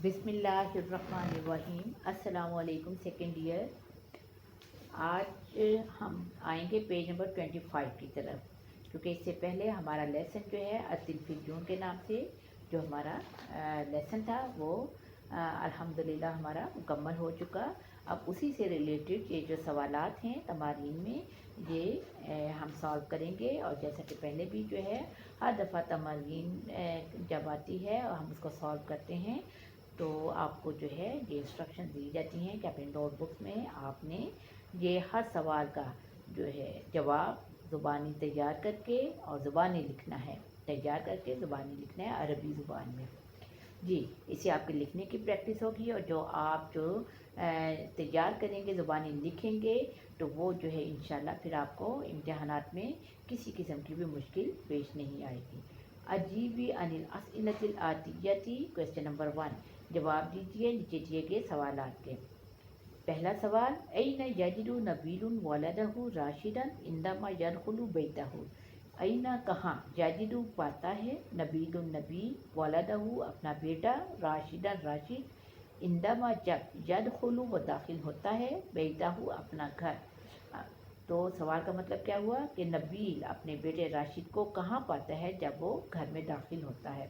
बिस्मिल्लाहिर्रहमानिर्रहीम। अस्सलामुअलैकुम second year. आज हम आएंगे पेज नंबर 25 की तरफ, क्योंकि इससे पहले हमारा लेसन जो है अतिलफिजून के नाम से जो हमारा लेसन था वो अल्हम्दुलिल्लाह हमारा मुकम्मल हो चुका। अब उसी से रिलेटेड ये जो सवालात हैं तमारीन में ये हम सॉल्व करेंगे। और जैसा कि पहले भी जो है हर दफ़ा तमारीन जब आती है और हम उसको सॉल्व करते हैं तो आपको जो है ये इंस्ट्रक्शन दी जाती हैं कि अपने नोटबुक में आपने ये हर सवाल का जो है जवाब ज़ुबानी तैयार करके और ज़ुबानी लिखना है, तैयार करके ज़ुबानी लिखना है अरबी ज़ुबान में। जी, इससे आपके लिखने की प्रैक्टिस होगी और जो आप जो तैयार करेंगे ज़ुबानी लिखेंगे तो वो जो है इंशाल्लाह फिर आपको इम्तिहानात में किसी किस्म की भी मुश्किल पेश नहीं आएगी। अजीबी अनिल अस्इलतिल आतियती, क्वेश्चन नंबर 1, जवाब दीजिए नीचे दिए गए सवालात के। पहला सवाल, ऐन यजिदु नबीलुन वलदहु राशिदन इंदमा यदखुलु बैतहु। ऐना कहाँ, यजिदु पाता है, नबीलुन नबील, वलदहु अपना बेटा, राशिदन राशिद, इंदमा जब, यदखुलु वो दाखिल होता है, बैतहु अपना घर। तो सवाल का मतलब क्या हुआ कि नबील अपने बेटे राशिद को कहाँ पाता है जब वो घर में दाखिल होता है।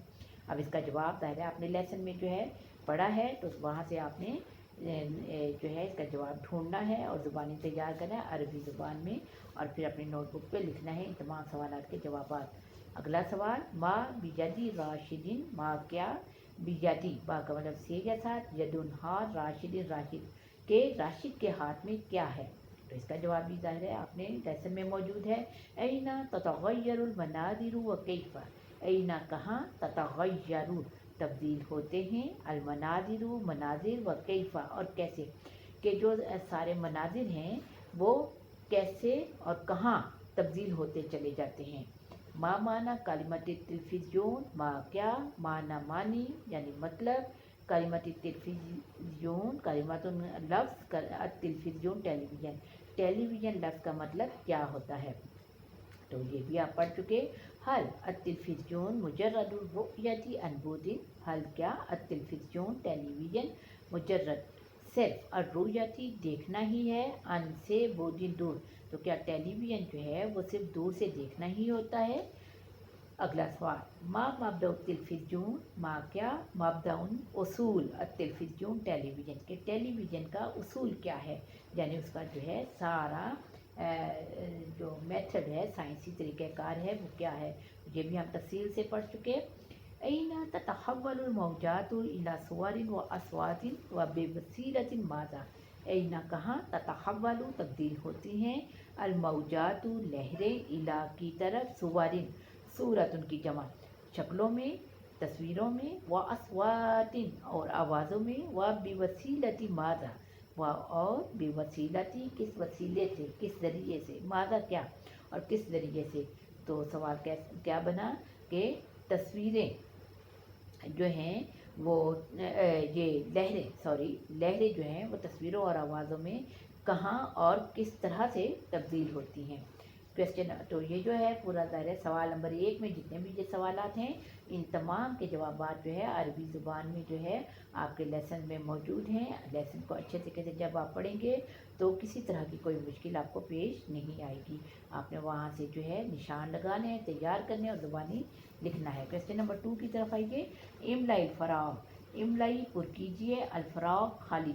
अब इसका जवाब ज़ाहिर है आपने लेसन में जो है पढ़ा है तो वहाँ से आपने जो है इसका जवाब ढूंढना है और ज़ुबानी तैयार करना है अरबी ज़ुबान में और फिर अपनी नोटबुक पे लिखना है इन तमाम सवालात के जवाबात। अगला सवाल, माँ बिजादी राशिदिन, माँ क्या, बिजादी बा का मतलब से के साथ, यदुन हाथ, राशिदिन राशिद के, राशिद के हाथ में क्या है। तो इसका जवाब भी ज़ाहिर है आपने लेसन में मौजूद है। ऐना ततगय्यरुल मनादिरु व कैफ़ा, ऐना कहाँ, ततगय्यरु तब्दील होते हैं, अल मनादिरु मनाजिर व कैफ़ा और कैसे, कि जो सारे मनाजिर हैं वो कैसे और कहाँ तब्दील होते चले जाते हैं। मा माना कलिमत तिलफिजून, मा क्या, माना मानी यानी मतलब, कलिमत तिलफिजून कलिमतुन लफ्ज़, तिलफिजून टेलीविज़न, टेलीविज़न लफ्ज़ का मतलब क्या होता है। तो ये भी आप पढ़ चुके। हल अतिलफिजून मुजर्रदुर रुयती अन बुदिन, हल क्या, अतिलफिजून टेलीविज़न, मुजर्रद सिर्फ, और रुयती देखना ही है, अन से बुदिन दूर, तो क्या टेलीविज़न जो है वो सिर्फ दूर से देखना ही होता है। अगला सवाल, माँ मबदा तिलफिजून, माँ क्या, मबदाउन उसूल तिलफिजून टेलीविज़न, के टेलीविज़न का उसूल क्या है, यानी उसका जो है सारा जो मेथड है, साइंसी तरीक़ाकार है वो क्या है। ये भी हम तफसील से पढ़ चुके। ऐना ततहव्वलुल मौजातु इला सुवरिन व अस्वातिन व बेवसीलतिन माज़ा, ऐना कहाँ, ततहव्वलु तब्दील होती हैं, अल मौजातु लहरें, इला की तरफ, सुवरिन सूरत उनकी जमा, शक्लों में, तस्वीरों में, व अस्वातिन और आवाज़ों में, व बेवसीलति माज़ा व और बेवसीलती किस वसीले से, किस ज़रिए से, माज़ा क्या और किस ज़रिए से। तो सवाल क्या बना कि तस्वीरें जो हैं वो ये लहरें जो हैं वो तस्वीरों और आवाज़ों में कहाँ और किस तरह से तब्दील होती हैं। क्वेश्चन तो ये जो है पूरा ज़ाहिर है सवाल नंबर 1 में जितने भी ये सवालात हैं इन तमाम के जवाबात जो है अरबी ज़ुबान में जो है आपके लेसन में मौजूद हैं। लेसन को अच्छे तरीके से जब आप पढ़ेंगे तो किसी तरह की कोई मुश्किल आपको पेश नहीं आएगी। आपने वहाँ से जो है निशान लगाने हैं, तैयार करने और ज़ुबानी लिखना है। क्वेश्चन नंबर 2 की तरफ आइए। इमलाई फराग, इमलाई पुर कीजिए, अलफराग खाली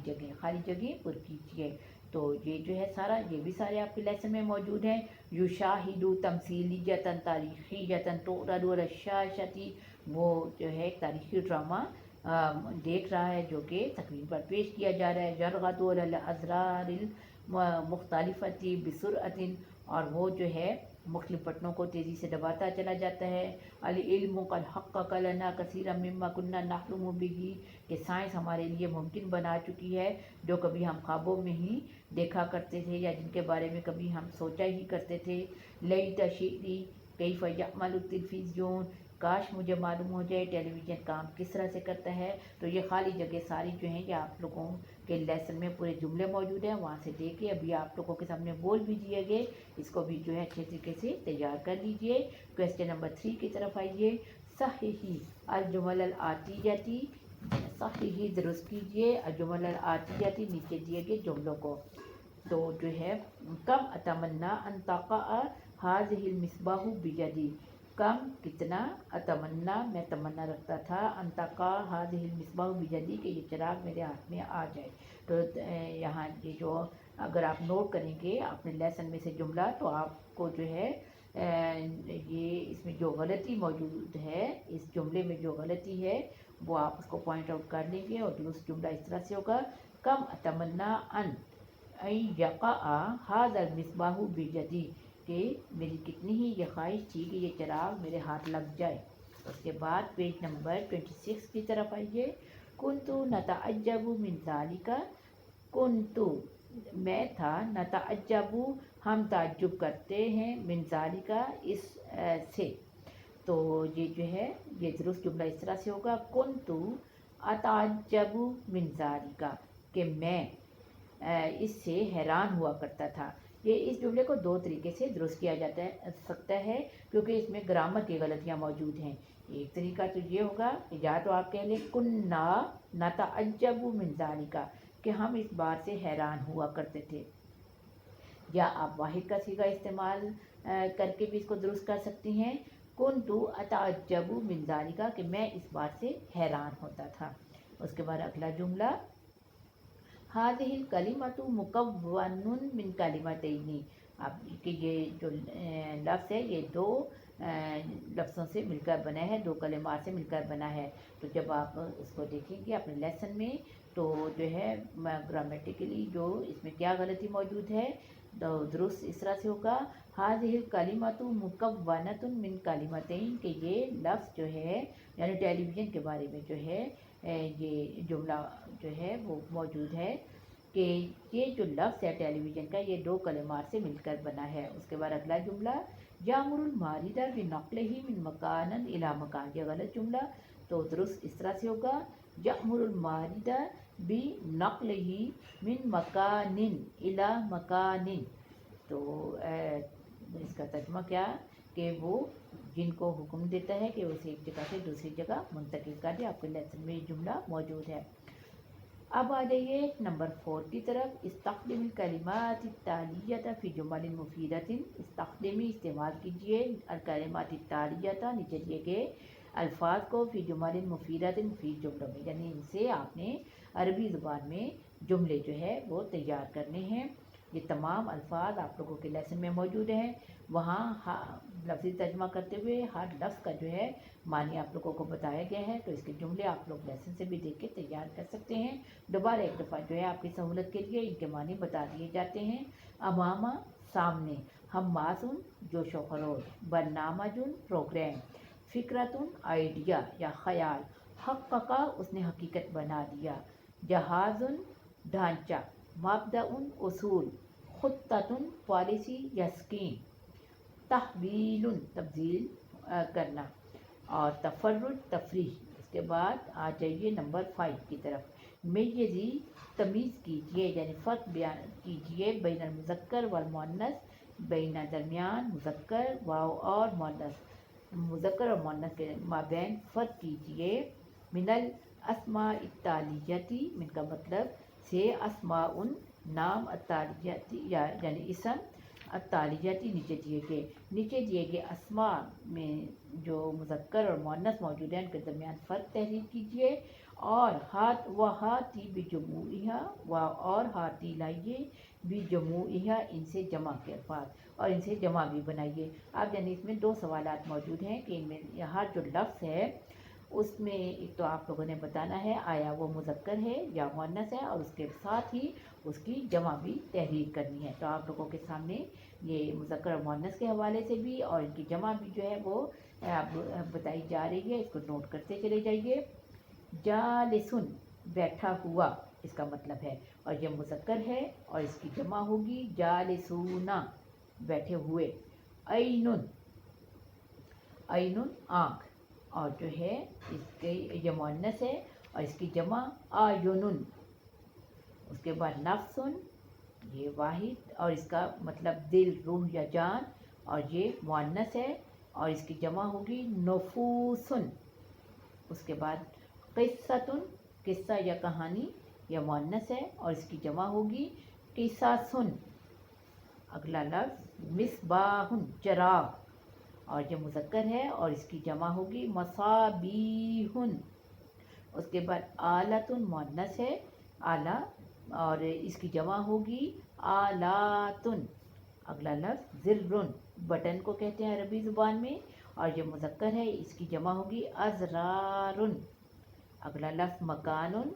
जगह पुर कीजिए। तो ये जो है सारा ये भी सारे आपके लेसन में मौजूद हैं। युशाहिदु तमसीलियतन तारीखियतन तुरदु अलशाशती, वो जो है एक तारीखी ड्रामा देख रहा है जो कि तकरीन पर पेश किया जा रहा है। यरगदु अल अज़रारिल मुख्तलिफती बिसुरअतिन, और वो जो है मुख्तलिफ बटनों को तेज़ी से दबाता चला जाता है। अल इल्मु कद हक़्क़क़ लना कसीरम मिम्मा कुन्ना नहलुमु बिही, कि साइंस हमारे लिए मुमकिन बना चुकी है जो कभी हम ख्वाबों में ही देखा करते थे या जिनके बारे में कभी हम सोचा ही करते थे। लई तशीरी कैफ़ यअमलु तिलफिज़ून, काश मुझे मालूम हो जाए टेलीविज़न काम किस तरह से करता है। तो ये खाली जगह सारी जो हैं ये आप लोगों के लेसन में पूरे जुमले मौजूद हैं, वहाँ से देखिए। अभी आप लोगों के सामने बोल भी दिए गए, इसको भी जो है अच्छे तरीके से तैयार कर लीजिए। क्वेश्चन नंबर 3 की तरफ आइए। सही अल जुमल अल आतियती, सही दुरुस्त कीजिए अजुमल आतियाती नीचे दिए गए जुमलों को। तो जो है कम अतमन्ना अंतका हाज़िहिल मिसबाहु बियदी, कम कितना अतमन्ना मैं तमन्ना रखता था अंतका हाज़िहिल मिसबाहु बियदी कि ये चिराग मेरे हाथ में आ जाए। तो यहाँ ये जो अगर आप नोट करेंगे अपने लेसन में से जुमला तो आपको जो है ये इसमें जो गलती मौजूद है, इस जुमले में जो गलती है वो आप उसको पॉइंट आउट कर लेंगे। और दुरुस्त जुमला इस तरह से होगा कम अतमन्ना अन यका हाज़ल मिसबाहु बियदी, कि मेरी कितनी ही ये ख्वाहिश थी कि ये चिराग मेरे हाथ लग जाए। उसके बाद पेज नंबर 26 की तरफ आइए। कुन्तु नतअज्जबु मिन ज़ालिका, कुन्तु मैं था, नतअज्जबु हम ताज्जुब करते हैं, मिन ज़ालिका इस से। तो ये जो है ये दुरुस्त जुमला इस तरह से होगा कुन्तु अताज्जबु मिन ज़ालिका, कि मैं इससे हैरान हुआ करता था। ये इस जुमले को दो तरीके से दुरुस्त किया जाता है सकता है क्योंकि इसमें ग्रामर की गलतियाँ मौजूद हैं। एक तरीका तो ये होगा कि या तो आप कह लें कुन्ना नतअज्जबु मिन ज़ालिका, कि हम इस बात से हैरान हुआ करते थे, या आप वाहिद का सीगा इस्तेमाल करके भी इसको दुरुस्त कर सकती हैं कुन्तु अताज्जबु मिन ज़ालिका, कि मैं इस बात से हैरान होता था। उसके बाद अगला जुमला हाज़िहिल कलिमतु मुकव्वनुन मिन कलिमतैनी, अब कि ये जो लफ्ज़ है ये दो लफ्ज़ों से मिलकर बना है, दो कलिमात से मिलकर बना है। तो जब आप इसको देखेंगे अपने लेसन में तो जो है ग्रामेटिकली जो इसमें क्या गलती मौजूद है तो दुरुस्त इस तरह से होगा हाज़िहिल कलिमतु मुकव्वनतुन मिन कलिमतैन, कि ये लफ्ज़ जो है यानी टेलीविज़न के बारे में जो है ये जुमला जो है वो मौजूद है कि ये जो लफ्ज़ है टेलीविज़न का ये दो कलिमात से मिलकर बना है। उसके बाद अगला जुमला यामुरुल मारिदा बिनक़लिही मिन मकानन इला मकान, ये गलत जुमला। तो दुरुस्त इस तरह से होगा यामुरुल मारिदा बिनक़लिही मिन मकानिन इला मकानिन। तो इसका तर्जुमा क्या कि वो जिनको हुक्म देता है कि उसे एक जगह से दूसरी जगह मुंतकिल कर दे। आपके लेसन में ये जुमला मौजूद है। अब आ जाइए नंबर 4 की तरफ। इस्तख़दिमिल कलिमात तालियत फ़ी जुमलिन मुफ़ीदतिन, इस्तख़दिमी इस्तेमाल कीजिए अल कलिमात तालियत नीचे दिए गए अल्फाज को फ़ी जुमलिन मुफ़ीदतिन फ़ी जुमलों में, यानी इनसे आपने अरबी ज़ुबान में जुमले जो है वो तैयार करने हैं। ये तमाम अल्फाज आप लोगों के लेसन में मौजूद हैं। वहाँ लफ्ज़ी तर्जुमा करते हुए हर लफ्ज़ का जो है मानी आप लोगों को बताया गया है। तो इसके जुमले आप लोग लेसन से भी देख के तैयार कर सकते हैं। दोबारा एक दफ़ा जो है आपकी सहूलत के लिए इनके मानी बता दिए जाते हैं। अमामा सामने, हम्मासुन जोश व खरोश, बरनामजुन प्रोग्राम, फ़िक्रतुन आइडिया या ख़याल, हक़्क़क़ा उसने हकीकत बना दिया, जहाज़ुन ढांचा, मबदउन उसूल, खुत्ततुन पॉलिसी या स्कीम, तहवीलुन तब्दील करना, और तफर्रुज तफरीह। इसके बाद आ जाइए नंबर 5 की तरफ। मेयज़ी तमीज़ कीजिए यानी फ़र्क बयान कीजिए बैनल मुज़क्कर वल मुअन्नस, बैन दरमियान मुज़क्कर वाव और मुअन्नस, मुज़क्कर और मुअन्नस के माबैन फ़र्क कीजिए। मिनल अस्मा इत्तालियती, मिन का मतलब से, अस्माउन नाम, अत्तालियती यानी इसम, अत्तालियती नीचे दिए गए अस्मा में जो मुज़क्कर और मुअन्नस मौजूद हैं उनके दरमियान फ़र्क तहरीर कीजिए। और हाथ व हाथी बिजमूइहा, व और हाथी लाइए बिजमूइहा इनसे जमा के अल्फाज, और इनसे जमा भी बनाइए। अब यानी इसमें दो सवालात मौजूद हैं कि इनमें यहाँ जो लफ्ज़ है उसमें एक तो आप लोगों ने बताना है आया वो मुज़क्कर है या मुअन्नस है, और उसके साथ ही उसकी जमा भी तहरीर करनी है। तो आप लोगों के सामने ये मुज़क्कर और मुअन्नस के हवाले से भी और इनकी जमा भी जो है वो बताई जा रही है। इसको नोट करते चले जाइए। जालिसुन बैठा हुआ इसका मतलब है, और ये मुज़क्कर है और इसकी जमा होगी जालिसूना बैठे हुए। ऐनुन, ऐनुन आँख, और जो है इसके ये मुअन्नस है और इसकी जमा आयुनुन। उसके बाद नफ्सुन, ये वाहिद और इसका मतलब दिल, रूह या जान, और ये मुअन्नस है और इसकी जमा होगी नफूसुन। उसके बाद क़िस्सतुन قصہ یا کہانی یا مؤنث ہے اور اس کی جمع ہوگی قصاصن. اگلا لفظ مصباحن چراغ اور یہ مذکر ہے اور اس کی جمع ہوگی مصابیحن. اس کے بعد آلتن مؤنث ہے آلہ اور اس کی جمع ہوگی آلاتن. اگلا لفظ زرن بٹن کو کہتے ہیں عربی زبان میں اور یہ مذکر ہے اس کی جمع ہوگی ازرارن. اگلا لفظ مکانن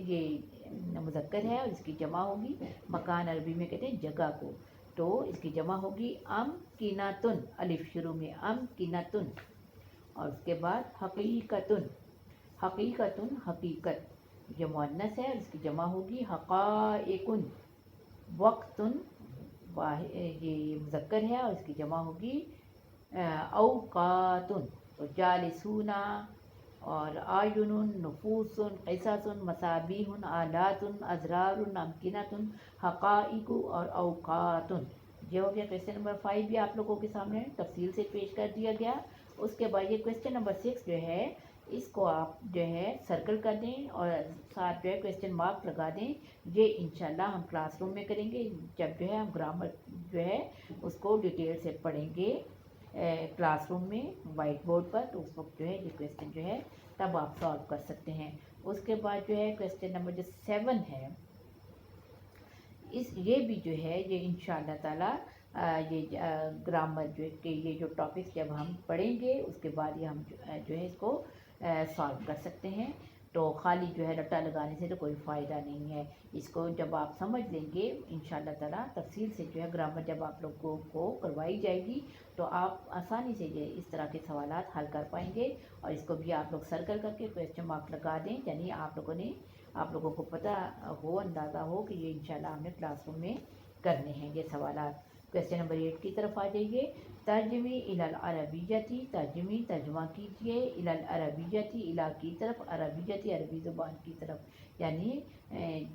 یہ مذکر ہے اور اس کی جمع ہوگی مکان عربی میں کہتے ہیں جگہ کو تو اس کی جمع ہوگی امکنتن الف شروع میں امکنتن. اور اس کے بعد حقیقتن حقیقتن حقیقت یہ مؤنث ہے اور اس کی جمع ہوگی حقائقن. وقتن یہ مذکر ہے اور اس کی جمع ہوگی اوقاتن. تو جالسون اور آیون نفوس قصص مصابیح آلات ازرار امکنۃ حقائق اور اوقات. یہ ہو گیا کویشچن نمبر 5 بھی آپ لوگوں کے سامنے تفصیل سے پیش کر دیا گیا. اس کے بعد یہ کویشچن نمبر 6 جو ہے اس کو آپ جو ہے سرکل کر دیں اور ساتھ جو ہے کویشچن مارک لگا دیں. یہ انشاءاللہ ہم کلاس روم میں کریں گے جب جو ہے ہم گرامر جو ہے اس کو ڈیٹیل سے پڑھیں گے کلاس روم میں وائٹ بورڈ پر. تو اس وقت جو ہے یہ کویشچن جو ہے تب آپ سالو کر سکتے ہیں. اس کے بعد جو ہے کویشچن نمبر جو 7 ہے یہ بھی جو ہے یہ انشاءاللہ تعالی یہ گرامر جو یہ جو ٹاپکس جب ہم پڑھیں گے اس کے بعد یہ ہم جو ہے اس کو سالو کر سکتے ہیں. تو خالی جو ہے رٹا لگانے سے تو کوئی فائدہ نہیں ہے. اس کو جب آپ سمجھ لیں گے انشاءاللہ تعالی تفصیل سے جو ہے گرامر جب آپ لوگوں کو کروائی جائے گی تو آپ آسانی سے یہ اس طرح کے سوالات حل کر پائیں گے. اور اس کو بھی آپ لوگ سرکل کر کے کویشچن مارک لگا دیں یعنی آپ لوگوں کو پتہ ہو اندازہ ہو کہ یہ انشاءاللہ ہم نے کلاس روم میں کرنے ہیں یہ سوالات. کویشچن نمبر 8 کی طرف آ جائیے. ترجمی الی العربیتی ترجمی ترجمہ کیجیے الی العربیتی الی کی طرف عربیتی عربی زبان کی طرف یعنی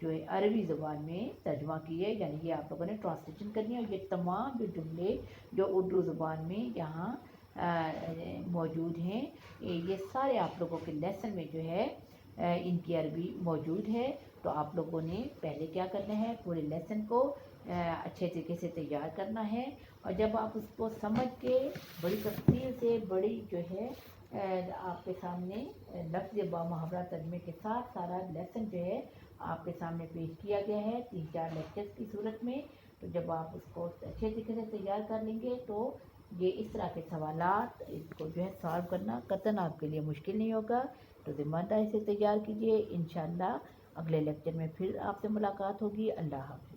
جو عربی زبان میں ترجمہ کیے یعنی یہ آپ لوگوں نے ٹرانسلیشن کرنی ہے. اور یہ تمام جو جملے جو اردو زبان میں یہاں موجود ہیں یہ سارے آپ لوگوں کے لیسن میں جو ہے ان کی عربی موجود ہے. تو آپ لوگوں نے پہلے کیا کرنا ہے پورے لیسن کو اچھے طریقے سے تیار کرنا ہے. اور جب آپ اس کو سمجھ کے بڑی تفصیل سے بڑی جو ہے آپ کے سامنے لفظ با محاورہ ترجمے کے ساتھ سارا لیسن جو ہے آپ کے سامنے پیش کیا گیا ہے 3-4 لیکچرز کی صورت میں. تو جب آپ اس کو اچھے طریقے سے تیار کر لیں گے تو یہ اس طرح کے سوالات اس کو جو ہے سالو کرنا قطعاً آپ کے لیے مشکل نہیں ہوگا. تو ذمہ داری سے تیار کیجیے. انشاءاللہ اگلے لیکچر میں پھر آپ سے ملاقات ہوگی. اللہ حافظ.